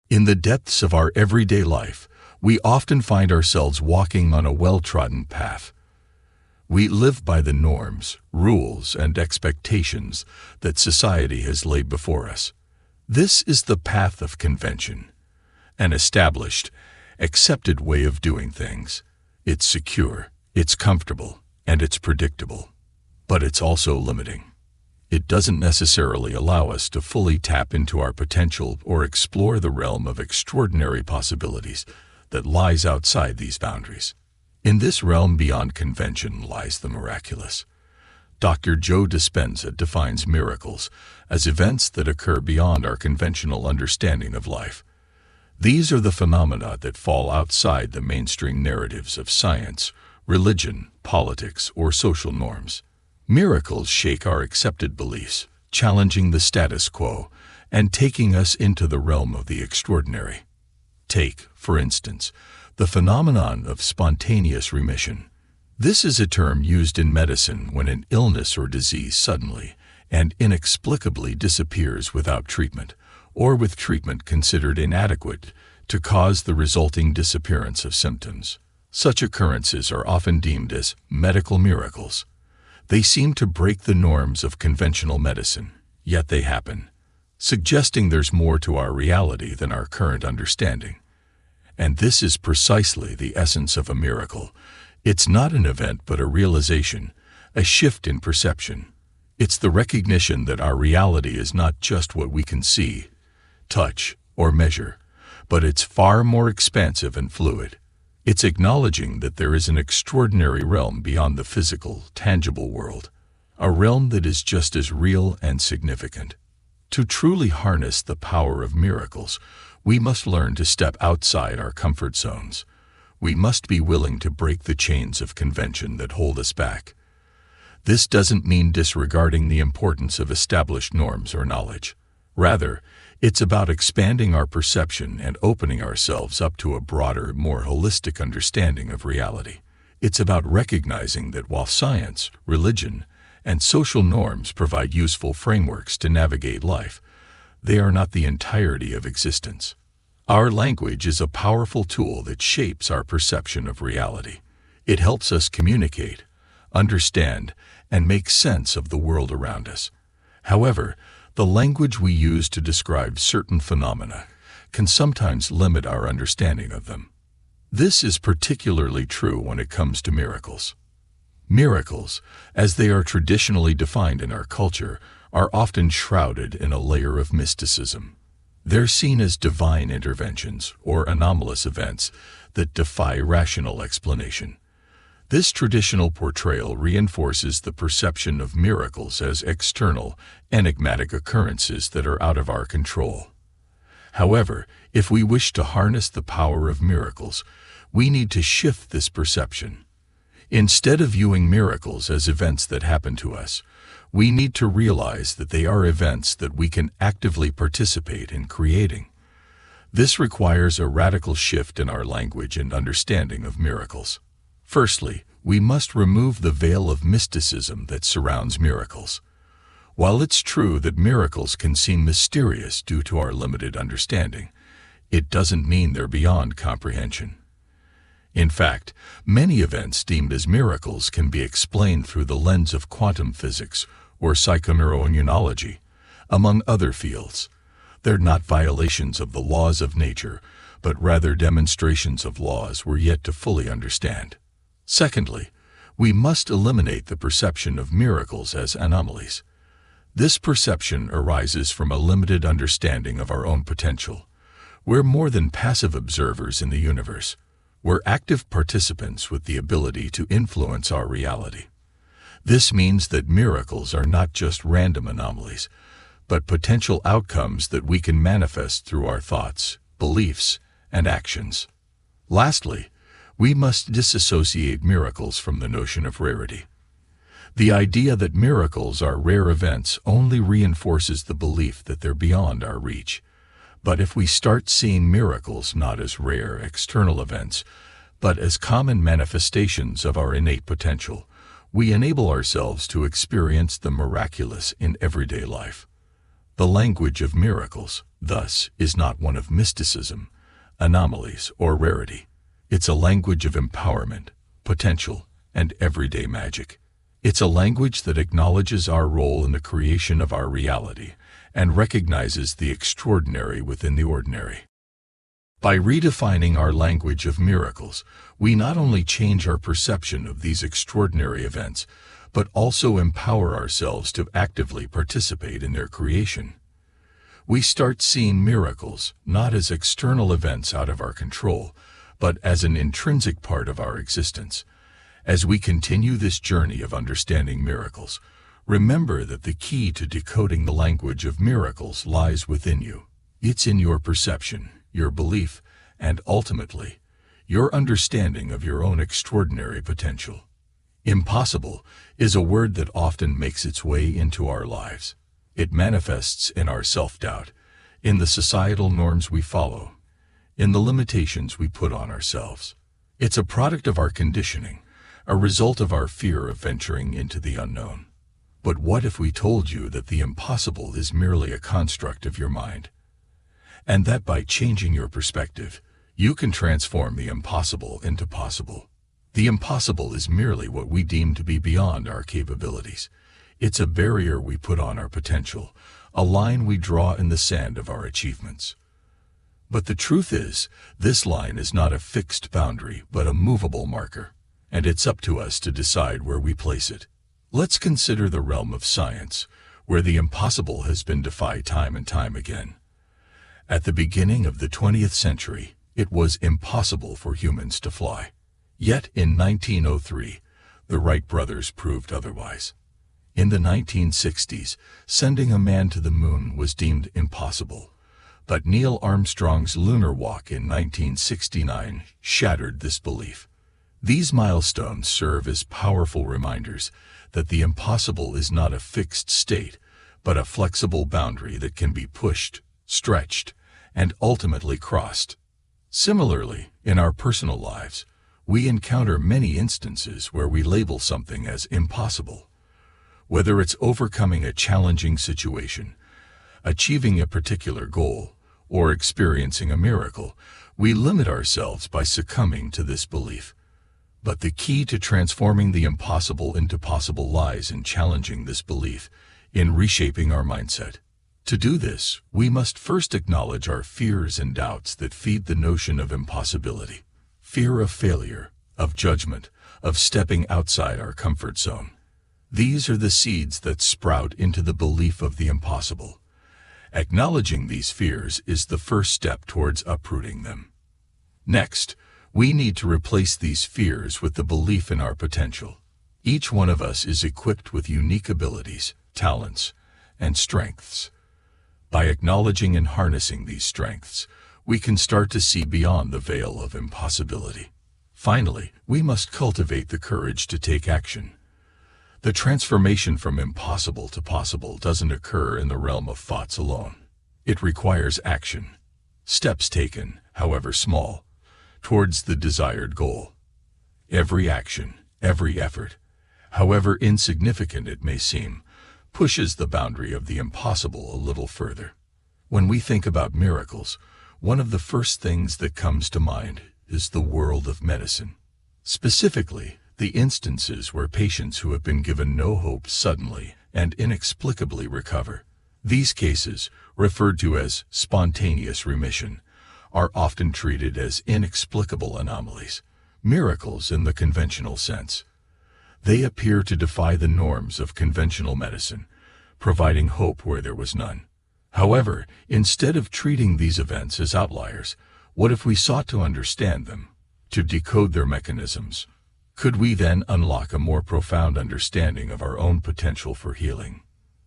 In the depths of our everyday life, we often find ourselves walking on a well-trodden path. We live by the norms, rules, and expectations that society has laid before us. This is the path of convention, an established, accepted way of doing things. It's secure, it's comfortable, and it's predictable. But it's also limiting. It doesn't necessarily allow us to fully tap into our potential or explore the realm of extraordinary possibilities that lies outside these boundaries. In this realm beyond convention lies the miraculous. Dr. Joe Dispenza defines miracles as events that occur beyond our conventional understanding of life. These are the phenomena that fall outside the mainstream narratives of science, religion, politics, or social norms. Miracles shake our accepted beliefs, challenging the status quo and taking us into the realm of the extraordinary. Take, for instance, the phenomenon of spontaneous remission. This is a term used in medicine when an illness or disease suddenly and inexplicably disappears without treatment, or with treatment considered inadequate to cause the resulting disappearance of symptoms. Such occurrences are often deemed as medical miracles. They seem to break the norms of conventional medicine, yet they happen, suggesting there's more to our reality than our current understanding. And this is precisely the essence of a miracle. It's not an event but a realization, a shift in perception. It's the recognition that our reality is not just what we can see, touch, or measure, but it's far more expansive and fluid. It's acknowledging that there is an extraordinary realm beyond the physical, tangible world, a realm that is just as real and significant. To truly harness the power of miracles, we must learn to step outside our comfort zones. We must be willing to break the chains of convention that hold us back. This doesn't mean disregarding the importance of established norms or knowledge. Rather, it's about expanding our perception and opening ourselves up to a broader, more holistic understanding of reality. It's about recognizing that while science, religion, and social norms provide useful frameworks to navigate life, they are not the entirety of existence. Our language is a powerful tool that shapes our perception of reality. It helps us communicate, understand, and make sense of the world around us. However, the language we use to describe certain phenomena can sometimes limit our understanding of them. This is particularly true when it comes to miracles. Miracles, as they are traditionally defined in our culture, are often shrouded in a layer of mysticism. They're seen as divine interventions or anomalous events that defy rational explanation. This traditional portrayal reinforces the perception of miracles as external, enigmatic occurrences that are out of our control. However, if we wish to harness the power of miracles, we need to shift this perception. Instead of viewing miracles as events that happen to us, we need to realize that they are events that we can actively participate in creating. This requires a radical shift in our language and understanding of miracles. Firstly, we must remove the veil of mysticism that surrounds miracles. While it's true that miracles can seem mysterious due to our limited understanding, it doesn't mean they're beyond comprehension. In fact, many events deemed as miracles can be explained through the lens of quantum physics or psychoneuroimmunology, among other fields. They're not violations of the laws of nature, but rather demonstrations of laws we're yet to fully understand. Secondly, we must eliminate the perception of miracles as anomalies. This perception arises from a limited understanding of our own potential. We're more than passive observers in the universe. We're active participants with the ability to influence our reality. This means that miracles are not just random anomalies, but potential outcomes that we can manifest through our thoughts, beliefs, and actions. Lastly, we must disassociate miracles from the notion of rarity. The idea that miracles are rare events only reinforces the belief that they're beyond our reach. But if we start seeing miracles not as rare external events, but as common manifestations of our innate potential, we enable ourselves to experience the miraculous in everyday life. The language of miracles, thus, is not one of mysticism, anomalies, or rarity. It's a language of empowerment, potential, and everyday magic. It's a language that acknowledges our role in the creation of our reality and recognizes the extraordinary within the ordinary. By redefining our language of miracles, we not only change our perception of these extraordinary events, but also empower ourselves to actively participate in their creation. We start seeing miracles not as external events out of our control, but as an intrinsic part of our existence. As we continue this journey of understanding miracles, remember that the key to decoding the language of miracles lies within you. It's in your perception, your belief, and ultimately, your understanding of your own extraordinary potential. Impossible is a word that often makes its way into our lives. It manifests in our self-doubt, in the societal norms we follow, in the limitations we put on ourselves. It's a product of our conditioning, a result of our fear of venturing into the unknown. But what if we told you that the impossible is merely a construct of your mind? And that by changing your perspective, you can transform the impossible into possible. The impossible is merely what we deem to be beyond our capabilities. It's a barrier we put on our potential, a line we draw in the sand of our achievements. But the truth is, this line is not a fixed boundary, but a movable marker, and it's up to us to decide where we place it. Let's consider the realm of science, where the impossible has been defied time and time again. At the beginning of the 20th century, it was impossible for humans to fly. Yet in 1903, the Wright brothers proved otherwise. In the 1960s, sending a man to the moon was deemed impossible. But Neil Armstrong's lunar walk in 1969 shattered this belief. These milestones serve as powerful reminders that the impossible is not a fixed state, but a flexible boundary that can be pushed, stretched, and ultimately crossed. Similarly, in our personal lives, we encounter many instances where we label something as impossible. Whether it's overcoming a challenging situation, achieving a particular goal, or experiencing a miracle, we limit ourselves by succumbing to this belief. But the key to transforming the impossible into possible lies in challenging this belief, in reshaping our mindset. To do this, we must first acknowledge our fears and doubts that feed the notion of impossibility. Fear of failure, of judgment, of stepping outside our comfort zone. These are the seeds that sprout into the belief of the impossible. Acknowledging these fears is the first step towards uprooting them. Next, we need to replace these fears with the belief in our potential. Each one of us is equipped with unique abilities, talents, and strengths. By acknowledging and harnessing these strengths, we can start to see beyond the veil of impossibility. Finally, we must cultivate the courage to take action. The transformation from impossible to possible doesn't occur in the realm of thoughts alone. It requires action. Steps taken, however small, towards the desired goal. Every action, every effort, however insignificant it may seem, pushes the boundary of the impossible a little further. When we think about miracles, one of the first things that comes to mind is the world of medicine. Specifically, the instances where patients who have been given no hope suddenly and inexplicably recover. These cases, referred to as spontaneous remission, are often treated as inexplicable anomalies, miracles in the conventional sense. They appear to defy the norms of conventional medicine, providing hope where there was none. However, instead of treating these events as outliers, what if we sought to understand them, to decode their mechanisms? Could we then unlock a more profound understanding of our own potential for healing?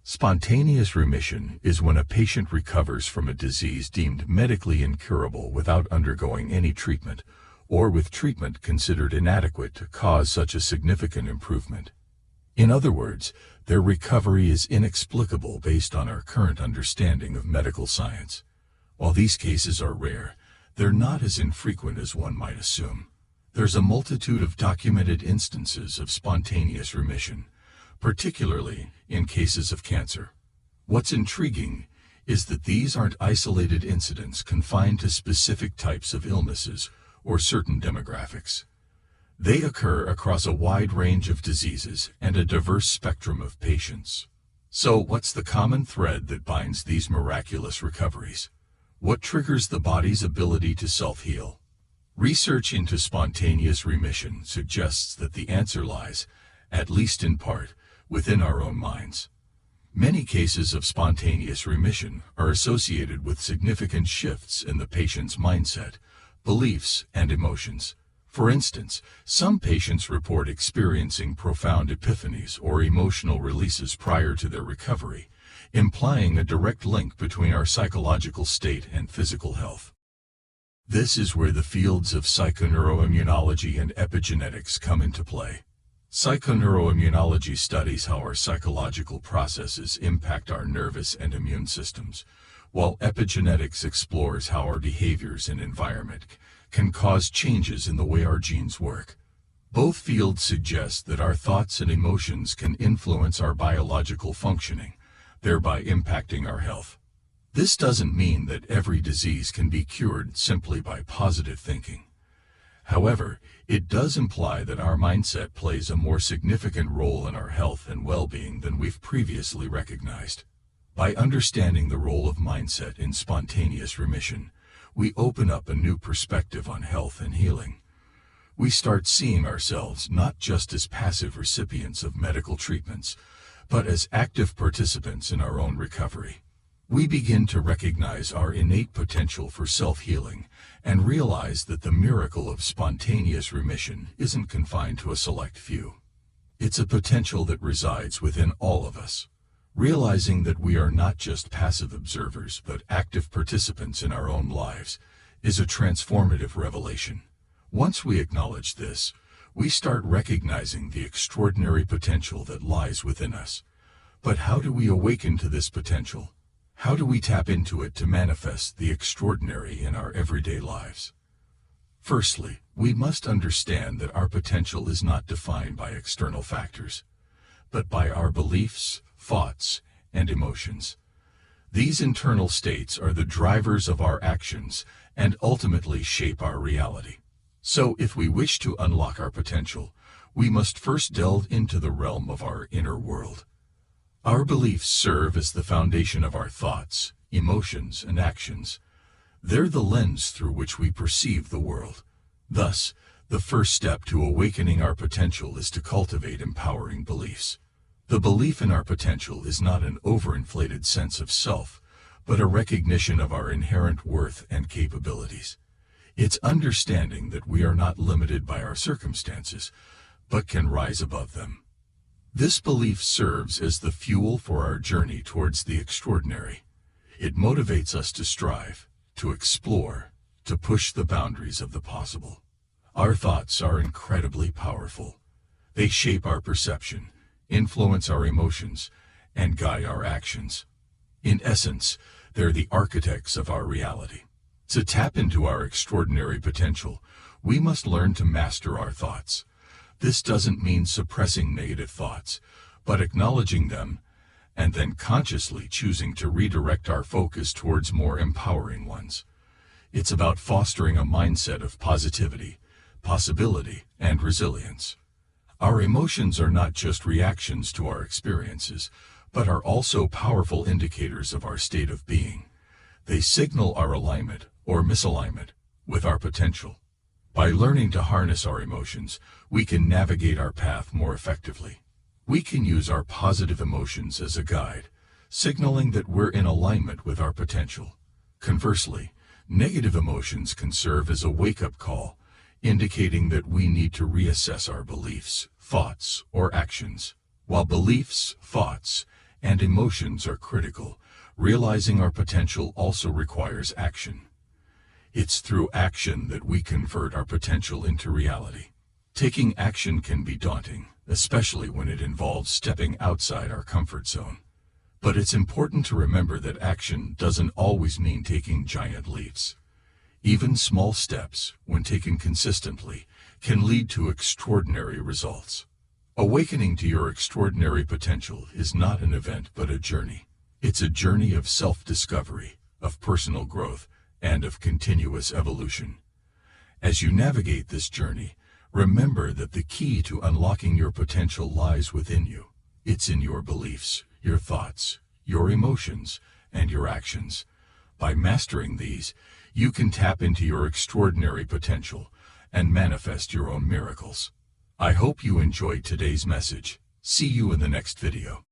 Spontaneous remission is when a patient recovers from a disease deemed medically incurable without undergoing any treatment, or with treatment considered inadequate to cause such a significant improvement. In other words, their recovery is inexplicable based on our current understanding of medical science. While these cases are rare, they're not as infrequent as one might assume. There's a multitude of documented instances of spontaneous remission, particularly in cases of cancer. What's intriguing is that these aren't isolated incidents confined to specific types of illnesses or certain demographics. They occur across a wide range of diseases and a diverse spectrum of patients. So, what's the common thread that binds these miraculous recoveries? What triggers the body's ability to self-heal? Research into spontaneous remission suggests that the answer lies, at least in part, within our own minds. Many cases of spontaneous remission are associated with significant shifts in the patient's mindset, beliefs, and emotions. For instance, some patients report experiencing profound epiphanies or emotional releases prior to their recovery, implying a direct link between our psychological state and physical health. This is where the fields of psychoneuroimmunology and epigenetics come into play. Psychoneuroimmunology studies how our psychological processes impact our nervous and immune systems, while epigenetics explores how our behaviors and environment can cause changes in the way our genes work. Both fields suggest that our thoughts and emotions can influence our biological functioning, thereby impacting our health. This doesn't mean that every disease can be cured simply by positive thinking. However, it does imply that our mindset plays a more significant role in our health and well-being than we've previously recognized. By understanding the role of mindset in spontaneous remission, we open up a new perspective on health and healing. We start seeing ourselves not just as passive recipients of medical treatments, but as active participants in our own recovery. We begin to recognize our innate potential for self-healing and realize that the miracle of spontaneous remission isn't confined to a select few. It's a potential that resides within all of us. Realizing that we are not just passive observers but active participants in our own lives is a transformative revelation. Once we acknowledge this, we start recognizing the extraordinary potential that lies within us. But how do we awaken to this potential? How do we tap into it to manifest the extraordinary in our everyday lives? Firstly, we must understand that our potential is not defined by external factors, but by our beliefs, thoughts, and emotions. These internal states are the drivers of our actions and ultimately shape our reality. So, if we wish to unlock our potential, we must first delve into the realm of our inner world. Our beliefs serve as the foundation of our thoughts, emotions, and actions. They're the lens through which we perceive the world. Thus, the first step to awakening our potential is to cultivate empowering beliefs. The belief in our potential is not an overinflated sense of self, but a recognition of our inherent worth and capabilities. It's understanding that we are not limited by our circumstances, but can rise above them. This belief serves as the fuel for our journey towards the extraordinary. It motivates us to strive, to explore, to push the boundaries of the possible. Our thoughts are incredibly powerful. They shape our perception, influence our emotions, and guide our actions. In essence, they're the architects of our reality. To tap into our extraordinary potential, we must learn to master our thoughts. This doesn't mean suppressing negative thoughts, but acknowledging them and then consciously choosing to redirect our focus towards more empowering ones. It's about fostering a mindset of positivity, possibility, and resilience. Our emotions are not just reactions to our experiences, but are also powerful indicators of our state of being. They signal our alignment or misalignment with our potential. By learning to harness our emotions, we can navigate our path more effectively. We can use our positive emotions as a guide, signaling that we're in alignment with our potential. Conversely, negative emotions can serve as a wake-up call, indicating that we need to reassess our beliefs, thoughts, or actions. While beliefs, thoughts, and emotions are critical, realizing our potential also requires action. It's through action that we convert our potential into reality. Taking action can be daunting, especially when it involves stepping outside our comfort zone. But it's important to remember that action doesn't always mean taking giant leaps. Even small steps, when taken consistently, can lead to extraordinary results. Awakening to your extraordinary potential is not an event but a journey. It's a journey of self-discovery, of personal growth, and of continuous evolution. As you navigate this journey, remember that the key to unlocking your potential lies within you. It's in your beliefs, your thoughts, your emotions, and your actions. By mastering these, you can tap into your extraordinary potential and manifest your own miracles. I hope you enjoyed today's message. See you in the next video.